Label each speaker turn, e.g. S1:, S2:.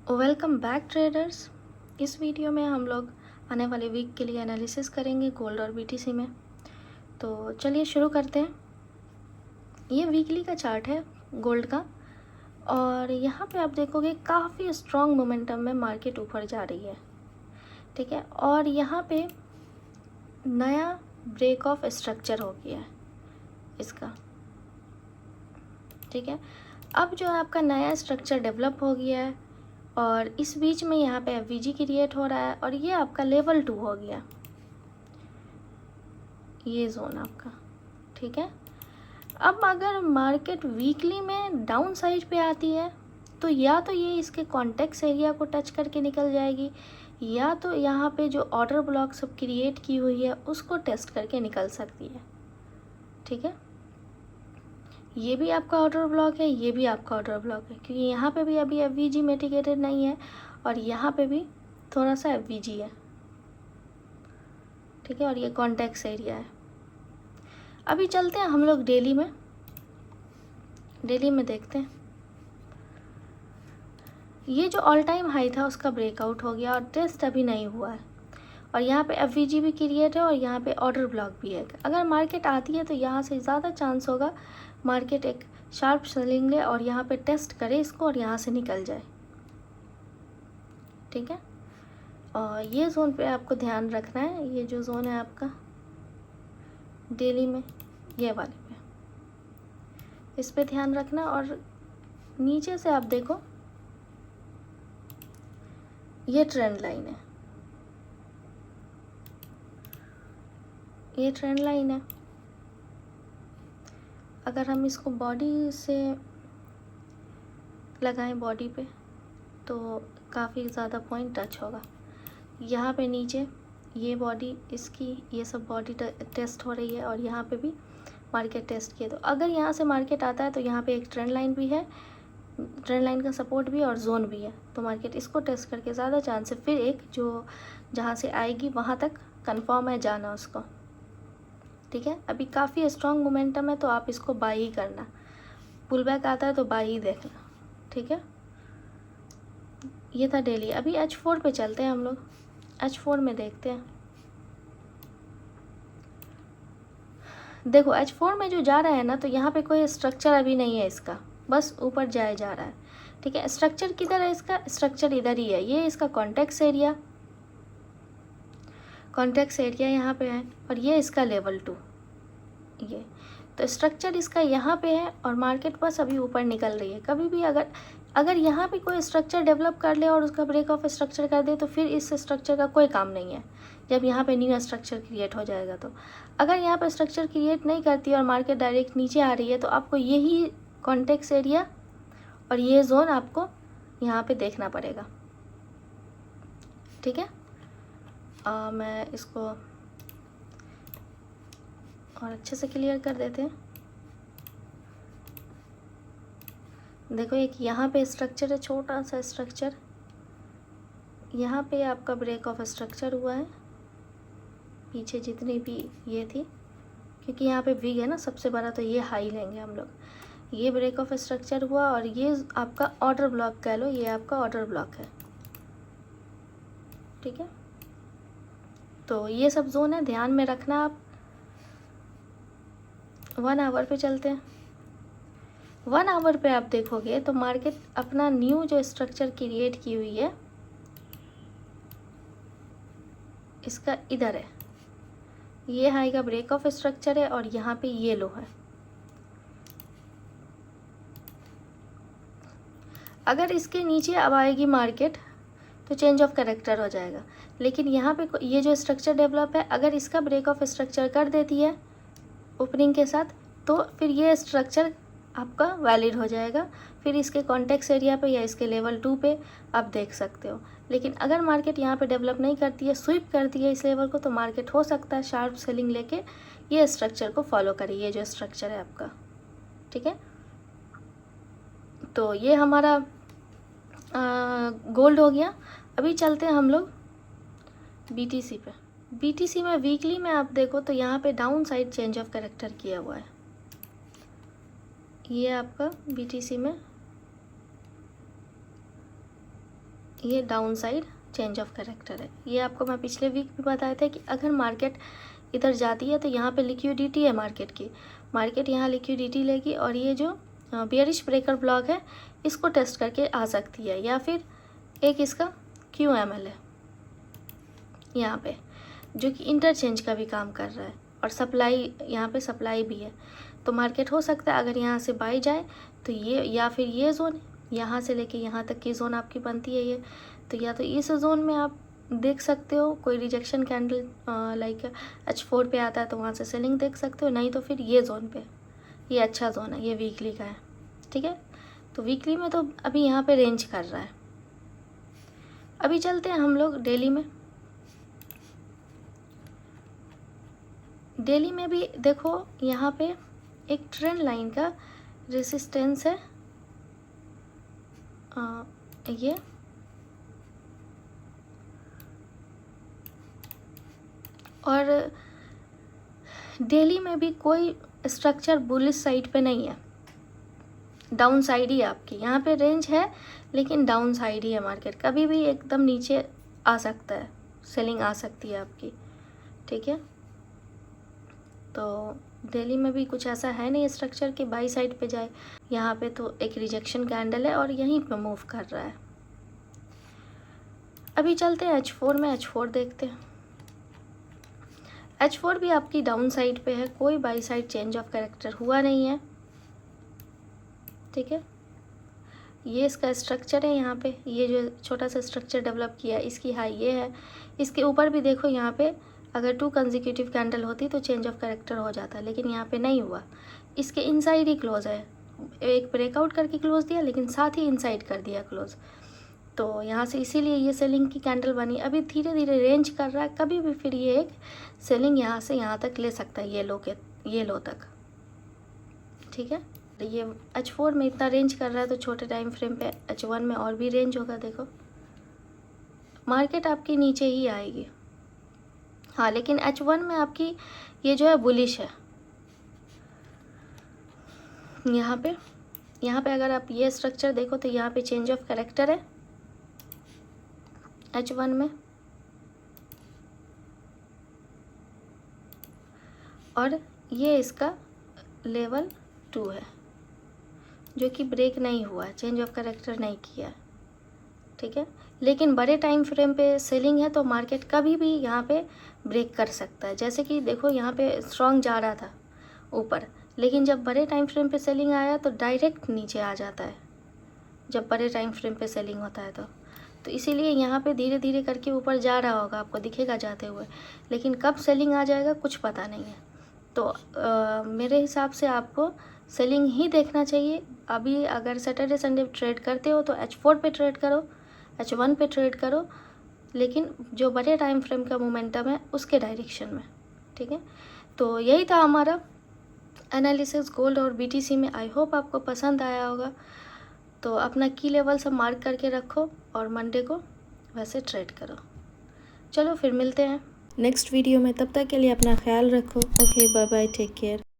S1: Welcome back traders. इस video में हम लोग आने वाले वीक के लिए एनालिसिस करेंगे गोल्ड और बीटीसी में। तो चलिए शुरू करते हैं। ये वीकली का चार्ट है गोल्ड का और यहाँ पे आप देखोगे काफ़ी स्ट्रॉन्ग मोमेंटम में मार्केट ऊपर जा रही है। ठीक है, और यहाँ पे नया ब्रेक ऑफ स्ट्रक्चर हो गया है इसका। ठीक है, अब जो आपका नया स्ट्रक्चर डेवलप हो गया है और इस बीच में यहाँ पे एफवीजी क्रिएट हो रहा है और ये आपका लेवल 2 हो गया, ये जोन आपका। ठीक है, अब अगर मार्केट वीकली में डाउन साइड पे आती है तो या तो ये इसके कॉन्टेक्स्ट एरिया को टच करके निकल जाएगी या तो यहाँ पे जो ऑर्डर ब्लॉक सब क्रिएट की हुई है उसको टेस्ट करके निकल सकती है। ठीक है, ये भी आपका ऑर्डर ब्लॉक है, ये भी आपका ऑर्डर ब्लॉक है, क्योंकि यहाँ पे भी अभी एफवीजी मिटिगेटेड नहीं है और यहाँ पे भी थोड़ा सा एफवीजी है। ठीक है, और ये कॉन्टेक्स्ट एरिया है। अभी चलते हैं हम लोग डेली में देखते हैं। ये जो ऑल टाइम हाई था उसका ब्रेकआउट हो गया और टेस्ट अभी नहीं हुआ है और यहाँ पे एफवीजी भी क्रिएट है और यहाँ पे ऑर्डर ब्लॉक भी है। अगर मार्केट आती है तो यहाँ से ज़्यादा चांस होगा मार्केट एक शार्प सेलिंग ले और यहाँ पे टेस्ट करे इसको और यहाँ से निकल जाए। ठीक है, और ये जोन पे आपको ध्यान रखना है। ये जो जोन है आपका डेली में, ये वाले पे, इस पे ध्यान रखना। और नीचे से आप देखो ये ट्रेंड लाइन है, ये ट्रेंड लाइन है। अगर हम इसको बॉडी से लगाएं बॉडी पे तो काफ़ी ज़्यादा पॉइंट टच होगा। यहाँ पे नीचे ये बॉडी इसकी, ये सब बॉडी टेस्ट हो रही है और यहाँ पे भी मार्केट टेस्ट किया। तो अगर यहाँ से मार्केट आता है तो यहाँ पे एक ट्रेंड लाइन भी है, ट्रेंड लाइन का सपोर्ट भी और जोन भी है। तो मार्केट इसको टेस्ट करके ज़्यादा चांस है फिर एक जो जहाँ से आएगी वहाँ तक कंफर्म है जाना उसको। ठीक है, अभी काफ़ी स्ट्रॉन्ग मोमेंटम है तो आप इसको बाई ही करना। पुल बैक आता है तो बाई ही देखना। ठीक है, ये था डेली। अभी H4 पे चलते हैं हम लोग। H4 में देखते हैं। देखो H4 में जो जा रहा है ना, तो यहाँ पे कोई स्ट्रक्चर अभी नहीं है इसका, बस ऊपर जाए जा रहा है। ठीक है, स्ट्रक्चर किधर है इसका? स्ट्रक्चर इधर ही है। ये इसका कॉन्टेक्स्ट एरिया, यहाँ पे है और ये इसका लेवल 2। ये तो स्ट्रक्चर इसका यहाँ पे है और मार्केट बस अभी ऊपर निकल रही है। कभी भी अगर यहाँ पे कोई स्ट्रक्चर डेवलप कर ले और उसका ब्रेक ऑफ स्ट्रक्चर कर दे तो फिर इस स्ट्रक्चर का कोई काम नहीं है जब यहाँ पे न्यू स्ट्रक्चर क्रिएट हो जाएगा। तो अगर यहाँ पे स्ट्रक्चर क्रिएट नहीं करती और मार्केट डायरेक्ट नीचे आ रही है तो आपको यही कॉन्टेक्स्ट एरिया और ये जोन आपको यहाँ पे देखना पड़ेगा। ठीक है, मैं इसको और अच्छे से क्लियर कर देते हैं। देखो एक यहाँ पे स्ट्रक्चर है, छोटा सा स्ट्रक्चर, यहाँ पे आपका ब्रेक ऑफ स्ट्रक्चर हुआ है। पीछे जितनी भी ये थी, क्योंकि यहाँ पे वीक है ना सबसे बड़ा, तो ये हाई लेंगे हम लोग। ये ब्रेक ऑफ स्ट्रक्चर हुआ और ये आपका ऑर्डर ब्लॉक कह लो, ये आपका ऑर्डर ब्लॉक है। ठीक है, तो ये सब जोन है, ध्यान में रखना आप। 1 आवर पे चलते हैं। 1 आवर पे आप देखोगे तो मार्केट अपना न्यू जो स्ट्रक्चर क्रिएट की हुई है इसका इधर है, ये हाई का ब्रेक ऑफ स्ट्रक्चर है और यहाँ पे ये लो है। अगर इसके नीचे अब आएगी मार्केट तो चेंज ऑफ कैरेक्टर हो जाएगा, लेकिन यहाँ पे ये जो स्ट्रक्चर डेवलप है अगर इसका ब्रेक ऑफ स्ट्रक्चर कर देती है ओपनिंग के साथ तो फिर ये स्ट्रक्चर आपका वैलिड हो जाएगा। फिर इसके कॉन्टेक्स्ट एरिया पे या इसके लेवल 2 पे आप देख सकते हो। लेकिन अगर मार्केट यहाँ पे डेवलप नहीं करती है, स्वीप करती है इस लेवल को, तो मार्केट हो सकता है शार्प सेलिंग लेके ये स्ट्रक्चर को फॉलो करे, ये जो स्ट्रक्चर है आपका। ठीक है, तो ये हमारा गोल्ड हो गया। अभी चलते हैं हम लोग बीटीसी पे। बीटीसी में वीकली में आप देखो तो यहाँ पे down side change of character किया हुआ है। ये आपका बीटीसी में ये down side change of character है। ये आपको मैं पिछले वीक भी बताया था कि अगर मार्केट इधर जाती है तो यहाँ पे लिक्विडिटी है मार्केट की, मार्केट यहाँ लिक्विडिटी लेगी और ये जो बियरिश ब्रेकर ब्लॉक है इसको टेस्ट करके आ सकती है, या फिर एक इसका QML है यहाँ पे जो कि इंटरचेंज का भी काम कर रहा है और सप्लाई, यहाँ पे सप्लाई भी है। तो मार्केट हो सकता है अगर यहाँ से बाई जाए तो ये, या फिर ये जोन यहाँ से लेके यहाँ तक की जोन आपकी बनती है ये, तो या तो इस जोन में आप देख सकते हो कोई रिजेक्शन कैंडल लाइक H4 पे आता है तो वहाँ से सेलिंग देख सकते हो, नहीं तो फिर ये जोन पे, ये अच्छा जोन है, ये वीकली का है। ठीक है, तो वीकली में तो अभी यहाँ पे रेंज कर रहा है। अभी चलते हैं हम लोग डेली में। डेली में भी देखो यहाँ पे एक ट्रेंड लाइन का रेसिस्टेंस है ये, और डेली में भी कोई स्ट्रक्चर बुलिश साइड पे नहीं है, डाउन साइड ही है आपकी। यहाँ पे रेंज है लेकिन डाउन साइड ही है मार्केट, कभी भी एकदम नीचे आ सकता है, सेलिंग आ सकती है आपकी। ठीक है, तो डेली में भी कुछ ऐसा है नहीं स्ट्रक्चर कि बाई साइड पे जाए। यहाँ पे तो एक रिजेक्शन कैंडल है और यहीं पे मूव कर रहा है। अभी चलते हैं H4 में, H4 देखते हैं। H4 भी आपकी डाउन साइड पे है, कोई by side change of character हुआ नहीं है। ठीक है, ये इसका स्ट्रक्चर है। यहाँ पे ये जो छोटा सा स्ट्रक्चर डेवलप किया है इसकी हाई ये है। इसके ऊपर भी देखो यहाँ पे अगर 2 कंसेक्यूटिव कैंडल होती तो चेंज ऑफ कैरेक्टर हो जाता, लेकिन यहाँ पे नहीं हुआ। इसके इनसाइड ही क्लोज है, एक ब्रेकआउट करके क्लोज दिया लेकिन साथ ही इनसाइड कर दिया क्लोज, तो यहाँ से इसीलिए ये सेलिंग की कैंडल बनी। अभी धीरे धीरे रेंज कर रहा है, कभी भी फिर ये एक सेलिंग यहाँ से यहाँ तक ले सकता है, ये लो तक। ठीक है, ये H4 में इतना रेंज कर रहा है तो छोटे टाइम फ्रेम पे H1 में और भी रेंज होगा। देखो मार्केट आपकी नीचे ही आएगी, हाँ, लेकिन H1 में आपकी ये जो है बुलिश है। यहाँ पे अगर आप ये स्ट्रक्चर देखो तो यहाँ पे चेंज ऑफ कैरेक्टर है H1 में, और ये इसका लेवल 2 है जो कि ब्रेक नहीं हुआ, चेंज ऑफ कैरेक्टर नहीं किया। ठीक है, लेकिन बड़े टाइम फ्रेम पे सेलिंग है तो मार्केट कभी भी यहाँ पे ब्रेक कर सकता है। जैसे कि देखो यहाँ पे स्ट्रॉन्ग जा रहा था ऊपर, लेकिन जब बड़े टाइम फ्रेम पे सेलिंग आया तो डायरेक्ट नीचे आ जाता है जब बड़े टाइम फ्रेम पे सेलिंग होता है तो इसीलिए यहाँ पे धीरे धीरे करके ऊपर जा रहा होगा, आपको दिखेगा जाते हुए, लेकिन कब सेलिंग आ जाएगा कुछ पता नहीं है। तो मेरे हिसाब से आपको सेलिंग ही देखना चाहिए। अभी अगर सैटरडे संडे ट्रेड करते हो तो H4 पे ट्रेड करो, H1 पे ट्रेड करो, लेकिन जो बड़े टाइम फ्रेम का मोमेंटम है उसके डायरेक्शन में। ठीक है, तो यही था हमारा एनालिसिस गोल्ड और BTC में। आई होप आपको पसंद आया होगा। तो अपना की लेवल सब मार्क करके रखो और मंडे को वैसे ट्रेड करो। चलो फिर मिलते हैं नेक्स्ट वीडियो में, तब तक के लिए अपना ख्याल रखो। Okay, bye bye, take care.